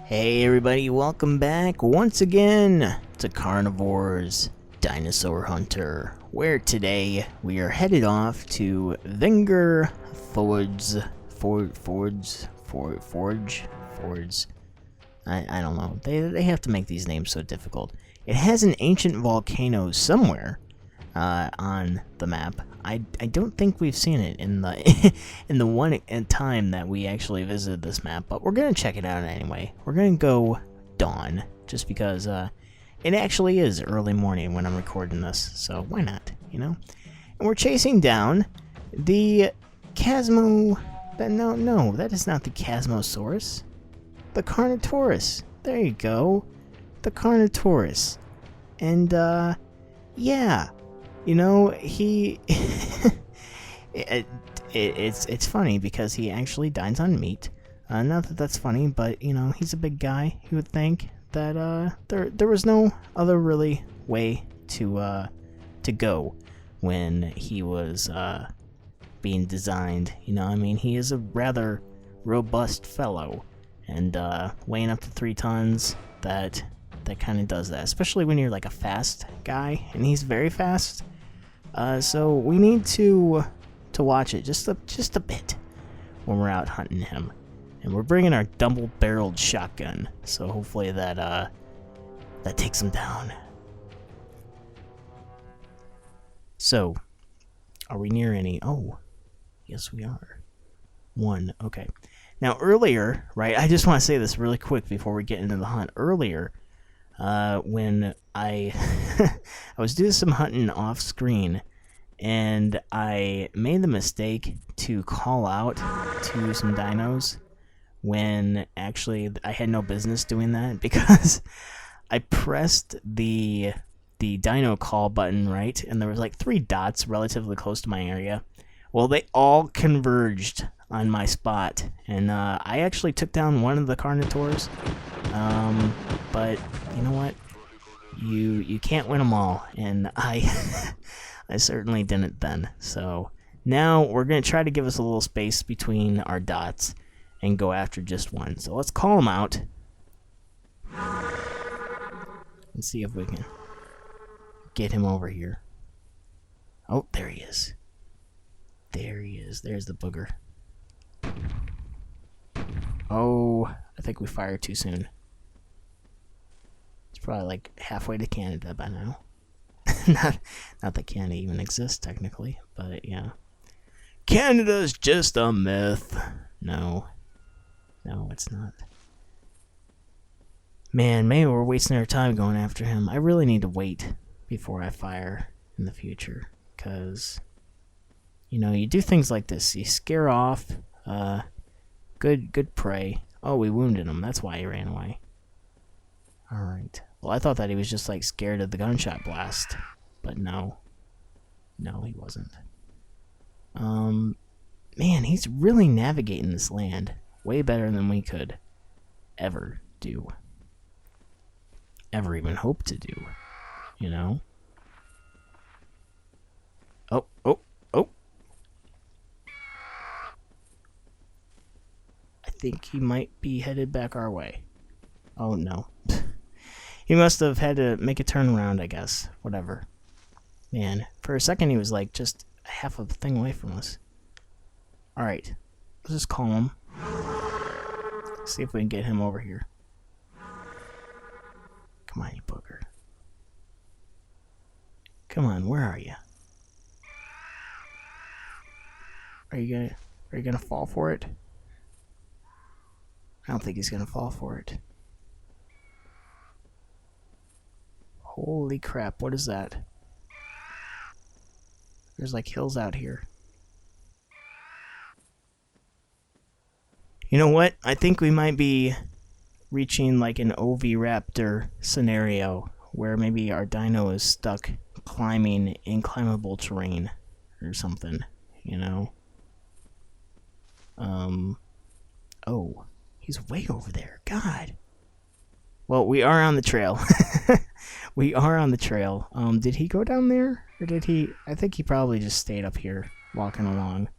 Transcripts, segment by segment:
Hey everybody, welcome back once again to Carnivores Dinosaur Hunter, where today we are headed off to Wenger Forge. I don't know. They have to make these names so difficult. It has an ancient volcano somewhere on the map. I don't think we've seen it in the in the one time that we actually visited this map, but we're gonna check it out anyway. We're gonna go dawn, just because it actually is early morning when I'm recording this, so why not, you know? And we're chasing down the Chasmo. No, that is not the Chasmosaurus. The Carnotaurus. There you go, the Carnotaurus. And yeah. You know, he it's funny because he actually dines on meat. Not that that's funny, but you know, he's a big guy. You would think that there was no other really way to go when he was being designed. You know, I mean, he is a rather robust fellow, and weighing up to 3 tons, that kind of does that, especially when you're like a fast guy, and he's very fast. So we need to watch it just a bit when we're out hunting him, and we're bringing our double-barreled shotgun. So hopefully that takes him down. So, are we near any? Oh, yes we are. 1. Okay. Now earlier, right? I just want to say this really quick before we get into the hunt. Earlier, when I I was doing some hunting off screen, and I made the mistake to call out to some dinos when actually I had no business doing that, because I pressed the dino call button, right, and there was like 3 dots relatively close to my area. Well, they all converged on my spot, and I actually took down one of the Carnotaurus. But you know what? You can't win them all, and I I certainly didn't then. So now we're gonna try to give us a little space between our dots and go after just one. So let's call him out and see if we can get him over here. Oh, there he is. There he is. There's the booger. Oh, I think we fired too soon. Probably like halfway to Canada by now. not that Canada even exists technically, but yeah. Canada's just a myth. No, it's not. Man, maybe we're wasting our time going after him. I really need to wait before I fire in the future, because you know, you do things like this. You scare off good prey. Oh, we wounded him. That's why he ran away. Alright. Well, I thought that he was just like scared of the gunshot blast, but no, he wasn't. Man, he's really navigating this land way better than we could ever do, ever even hope to do, you know. Oh. I think he might be headed back our way. Oh no. He must have had to make a turn around, I guess. Whatever. Man, for a second he was like just half a thing away from us. Alright. Let's just call him. See if we can get him over here. Come on, you booger. Come on, where are you? Are you gonna fall for it? I don't think he's gonna fall for it. Holy crap, what is that? There's like hills out here. You know what? I think we might be reaching like an Oviraptor scenario, where maybe our dino is stuck climbing inclimbable terrain or something, you know? Oh, he's way over there. God. Well, we are on the trail. We are on the trail. Did he go down there? Or did he... I think he probably just stayed up here, walking along.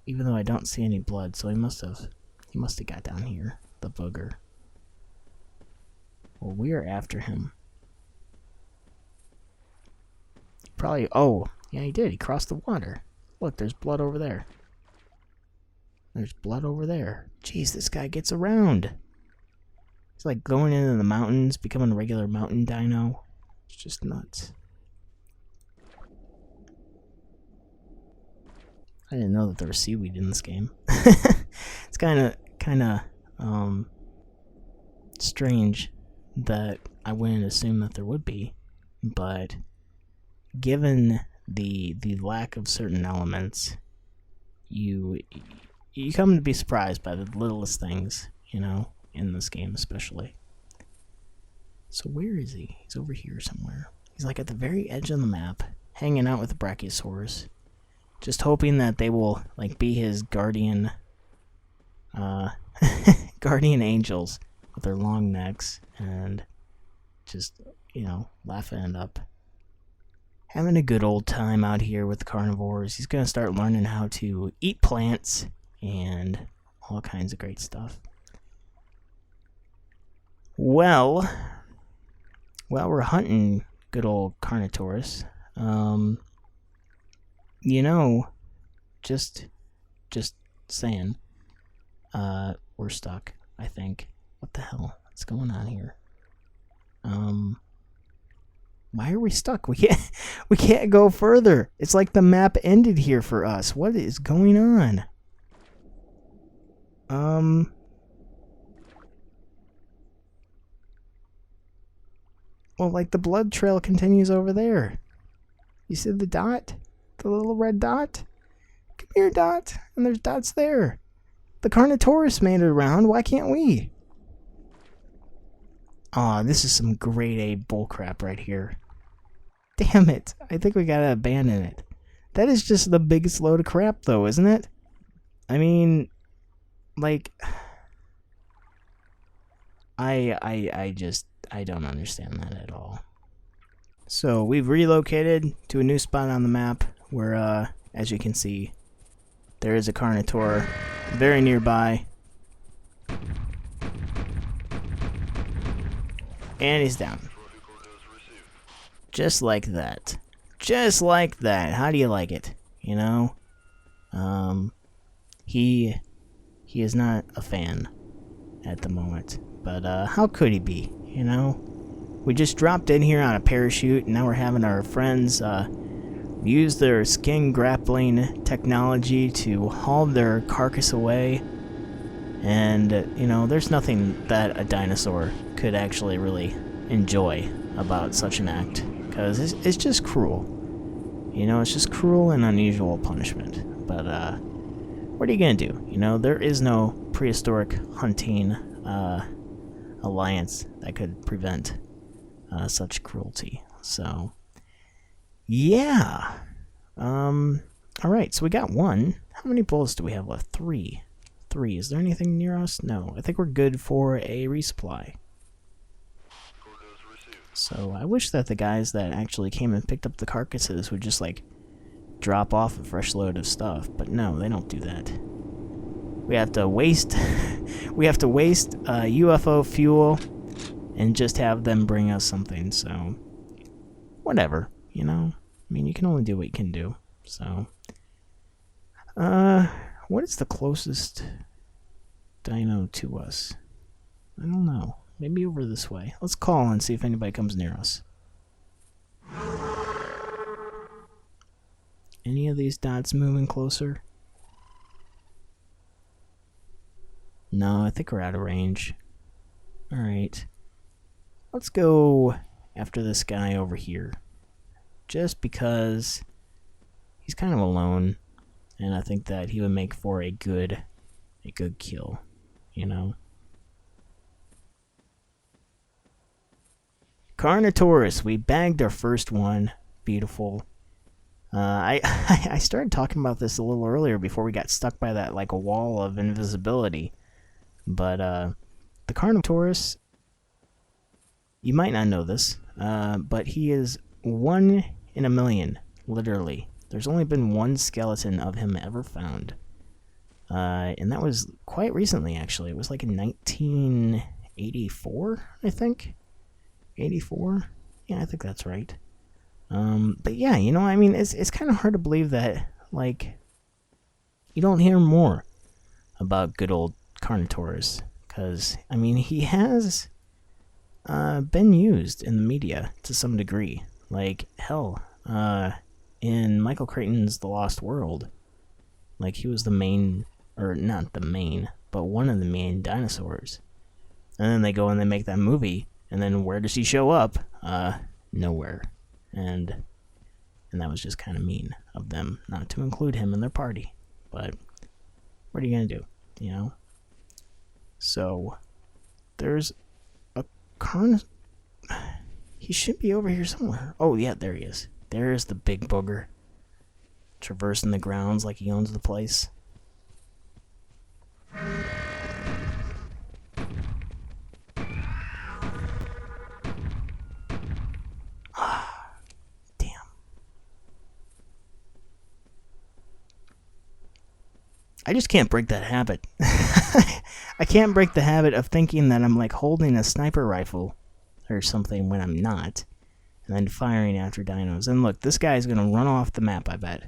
Even though I don't see any blood, so he must have got down here. The booger. Well, we're after him. Probably... Oh, yeah, he did. He crossed the water. Look, there's blood over there. There's blood over there. Jeez, this guy gets around. He's like going into the mountains, becoming a regular mountain dino. It's just nuts. I didn't know that there was seaweed in this game. It's kind of strange that I wouldn't assume that there would be, but given the lack of certain elements, you come to be surprised by the littlest things, you know, in this game especially. So where is he? He's over here somewhere. He's like at the very edge of the map, hanging out with the Brachiosaurus, just hoping that they will like be his guardian guardian angels with their long necks, and just, you know, laughing it up. Having a good old time out here with the carnivores. He's gonna start learning how to eat plants and all kinds of great stuff. Well, we're hunting good old Carnotaurus. You know, just saying, we're stuck, I think. What the hell? What's going on here? Why are we stuck? We can't go further. It's like the map ended here for us. What is going on? Well, like the blood trail continues over there. You see the dot? The little red dot? Come here, Dot. And there's dots there. The Carnotaurus made it around. Why can't we? Aw, this is some grade A bullcrap right here. Damn it. I think we gotta abandon it. That is just the biggest load of crap, though, isn't it? I mean, like, I don't understand that at all. So we've relocated to a new spot on the map where, as you can see, there is a Carnotaur very nearby. And he's down. Just like that. Just like that. How do you like it? You know? He is not a fan at the moment. But, how could he be? You know? We just dropped in here on a parachute, and now we're having our friends, use their skin grappling technology to haul their carcass away. And, you know, there's nothing that a dinosaur could actually really enjoy about such an act, because it's just cruel. You know, it's just cruel and unusual punishment. But, what are you gonna do? You know, there is no prehistoric hunting alliance that could prevent such cruelty. So, yeah. Alright, so we got one. How many bullets do we have left? 3. Is there anything near us? No. I think we're good for a resupply. So I wish that the guys that actually came and picked up the carcasses would just like drop off a fresh load of stuff, but no, they don't do that. We have to waste UFO fuel and just have them bring us something. So whatever, you know. I mean, you can only do what you can do. So what is the closest dino to us? I don't know. Maybe over this way. Let's call and see if anybody comes near us. Any of these dots moving closer? No, I think we're out of range. Alright. Let's go after this guy over here. Just because he's kind of alone. And I think that he would make for a good kill, you know. Carnotaurus, we bagged our first one. Beautiful. I started talking about this a little earlier before we got stuck by that like a wall of invisibility. But the Carnotaurus, you might not know this, but he is 1 in a million, literally. There's only been one skeleton of him ever found. And that was quite recently, actually. It was like in 1984, I think. 84? Yeah, I think that's right. But yeah, you know, I mean, it's kind of hard to believe that, like, you don't hear more about good old Carnotaurus. Because, I mean, he has been used in the media to some degree. Like, hell, in Michael Crichton's The Lost World, like, he was the main, or not the main, but one of the main dinosaurs. And then they go and they make that movie, and then where does he show up? Nowhere. And that was just kind of mean of them not to include him in their party. But what are you gonna do, you know? So there's a he should be over here somewhere. Oh yeah, there he is. There's the big booger, traversing the grounds like he owns the place. I just can't break that habit. I can't break the habit of thinking that I'm like holding a sniper rifle or something when I'm not, and then firing after dinos. And look, this guy's gonna run off the map, I bet,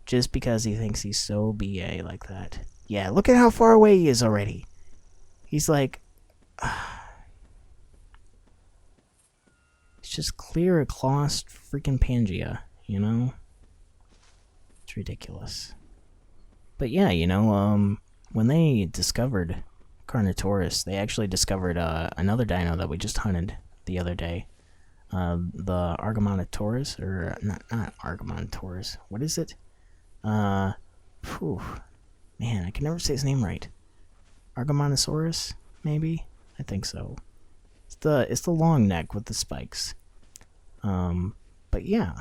just because he thinks he's so BA like that. Yeah, look at how far away he is already. He's like... it's just clear across freaking Pangea, you know? It's ridiculous. But yeah, you know, when they discovered Carnotaurus, they actually discovered another dino that we just hunted the other day. The Argomontosaurus, or not Argomontosaurus. What is it? Man, I can never say his name right. Argomontosaurus, maybe? I think so. It's the long neck with the spikes. But yeah.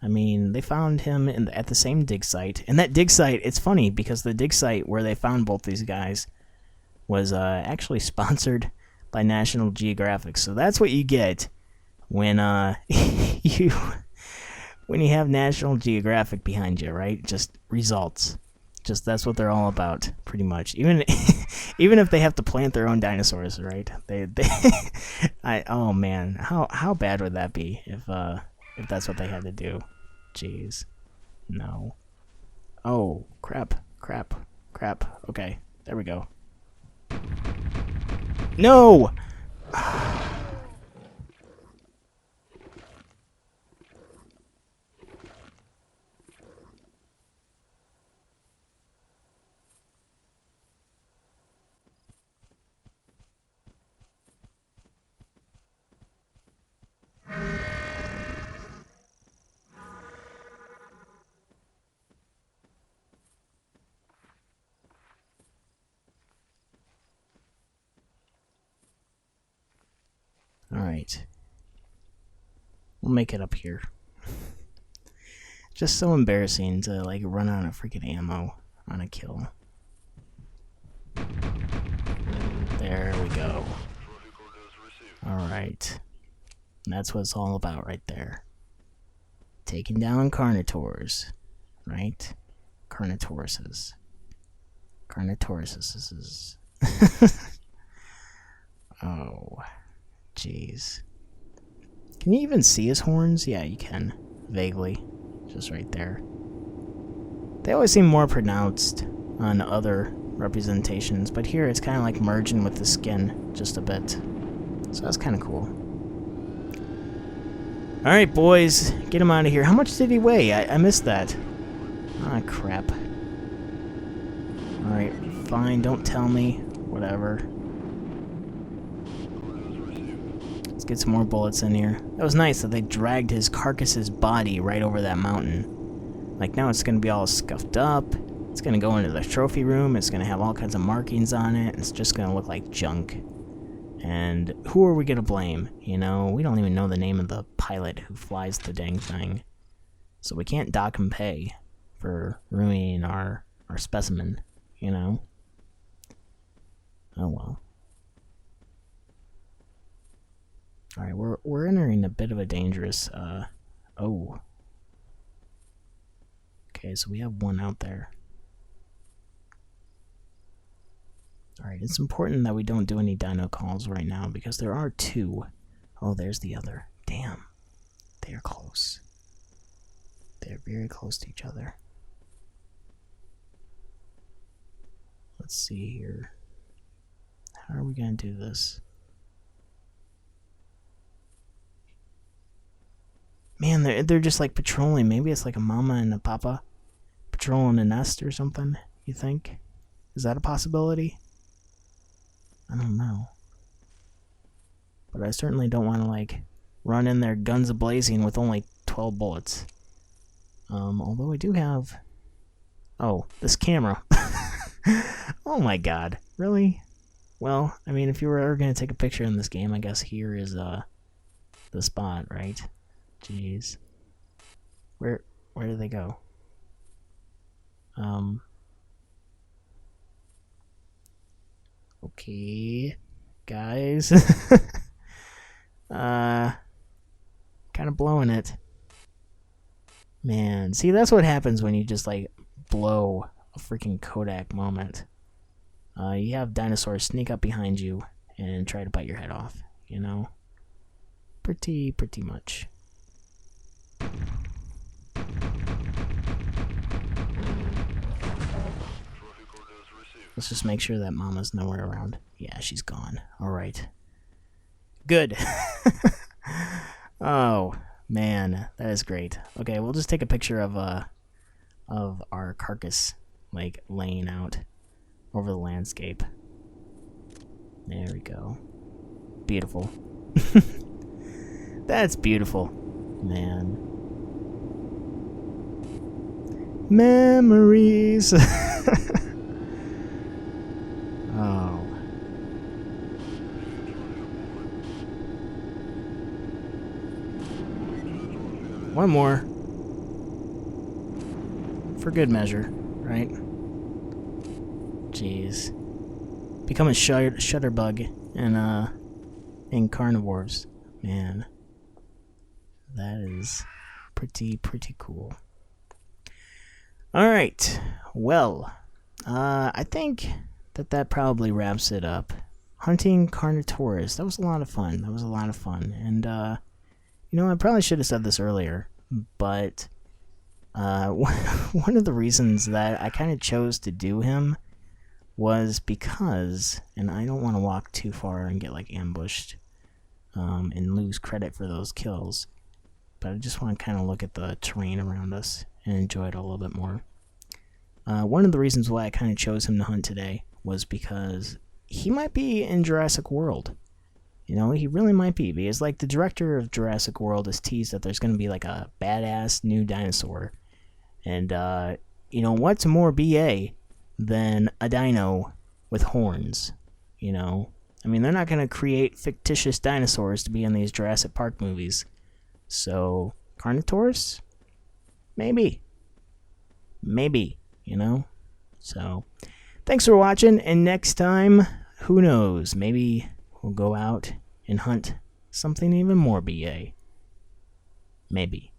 I mean, they found him at the same dig site. And that dig site, it's funny, because the dig site where they found both these guys was actually sponsored by National Geographic. So that's what you get when you have National Geographic behind you, right? Just results. Just that's what they're all about, pretty much. Even if they have to plant their own dinosaurs, right? Oh man, how bad would that be if that's what they had to do? Jeez. No. Oh, crap. Okay, there we go. No! Alright. We'll make it up here. Just so embarrassing to, like, run out of freaking ammo on a kill. There we go. Alright. That's what it's all about right there. Taking down Carnotaurs. Right? Carnotauruses. Carnotauruses. Oh. Jeez. Can you even see his horns? Yeah, you can. Vaguely. Just right there. They always seem more pronounced on other representations, but here it's kind of like merging with the skin just a bit. So that's kind of cool. Alright, boys. Get him out of here. How much did he weigh? I missed that. Ah, crap. Alright, fine. Don't tell me. Whatever. Let's get some more bullets in here. That was nice that they dragged his carcass's body right over that mountain. Like, now it's gonna be all scuffed up. It's gonna go into the trophy room. It's gonna have all kinds of markings on it. It's just gonna look like junk. And who are we gonna blame? You know, we don't even know the name of the pilot who flies the dang thing. So we can't dock him pay for ruining our specimen, you know? Oh well. Alright, we're entering a bit of a dangerous, oh. Okay, so we have one out there. Alright, it's important that we don't do any dino calls right now, because there are two Oh, there's the other. Damn. They're close. They're very close to each other. Let's see here. How are we going to do this? Man, they're just like patrolling. Maybe it's like a mama and a papa patrolling a nest or something, you think? Is that a possibility? I don't know. But I certainly don't want to, like, run in there guns a-blazing with only 12 bullets. Although I do have... Oh, this camera. Oh my god. Really? Well, I mean, if you were ever going to take a picture in this game, I guess here is, the spot, right? Jeez. Where did they go? Okay. Guys. Kind of blowing it. Man, see, that's what happens when you just, like, blow a freaking Kodak moment. You have dinosaurs sneak up behind you and try to bite your head off, you know? Pretty much. Let's just make sure that Mama's nowhere around. Yeah, she's gone. Alright. Good. Oh, man. That is great. Okay, we'll just take a picture of our carcass, like, laying out over the landscape. There we go. Beautiful. That's beautiful. Man. Memories. Oh. One more. For good measure, right? Jeez. Become a shutterbug in Carnivores. Man. That is pretty cool. Alright. Well, I think that probably wraps it up. Hunting Carnotaurus. That was a lot of fun. And, you know, I probably should have said this earlier, but one of the reasons that I kind of chose to do him was because, and I don't want to walk too far and get, like, ambushed and lose credit for those kills, but I just want to kind of look at the terrain around us and enjoy it a little bit more. One of the reasons why I kind of chose him to hunt today was because he might be in Jurassic World. You know, he really might be, because, like, the director of Jurassic World has teased that there's going to be, like, a badass new dinosaur. And, you know, what's more BA than a dino with horns, you know? I mean, they're not going to create fictitious dinosaurs to be in these Jurassic Park movies. So, Carnotaurus? Maybe, you know? So, thanks for watching, and next time, who knows, maybe we'll go out and hunt something even more BA. Maybe.